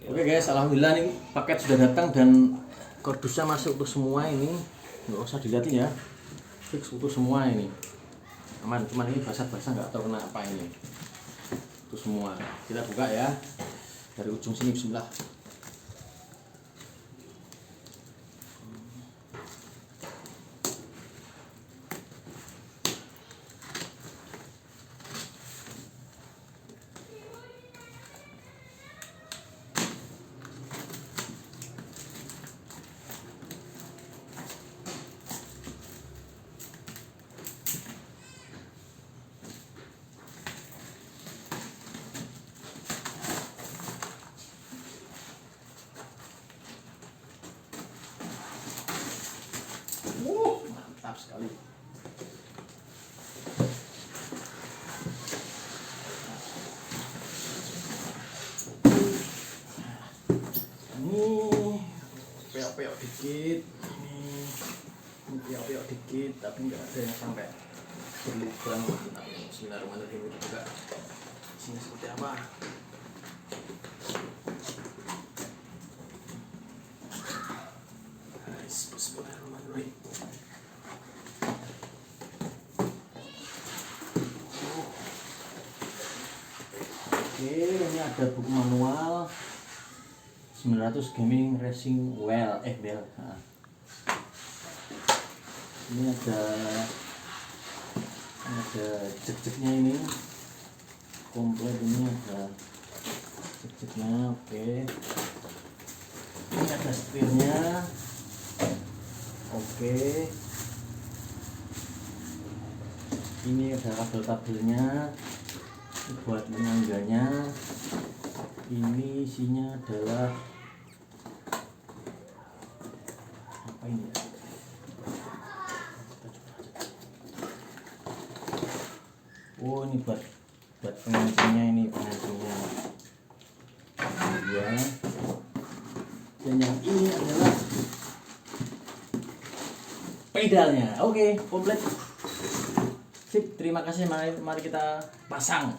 Oke guys, alhamdulillah nih paket sudah datang dan kardusnya masuk utuh semua ini. Nggak usah dilihatin ya, fix utuh semua ini. Aman, cuman ini basah-basah nggak tahu kena apa ini. Utuh semua. Kita buka ya dari ujung sini, bismillah. Mantap sekali. Ini peok-peok dikit, ini peok-peok dikit, tapi nggak ada yang sampai berlubang. Bismillahirrahmanirrahim. Kita buka sini seperti apa. Bismillahirrahmanirrahim. Oke, ini ada buku manual 900 gaming racing bell. Nah. Ini ada jek-jeknya ini komplit, ini ada jek-jeknya. Oke, ini ada setirnya. Oke, ini ada kabel-kabelnya buat menyangganya. Ini isinya adalah apa ini ya? Oh, ini buat pengancingnya, ini pengancingnya ya. Dan yang ini adalah pedalnya. Oke, komplit. Sip, terima kasih. Mari kita pasang.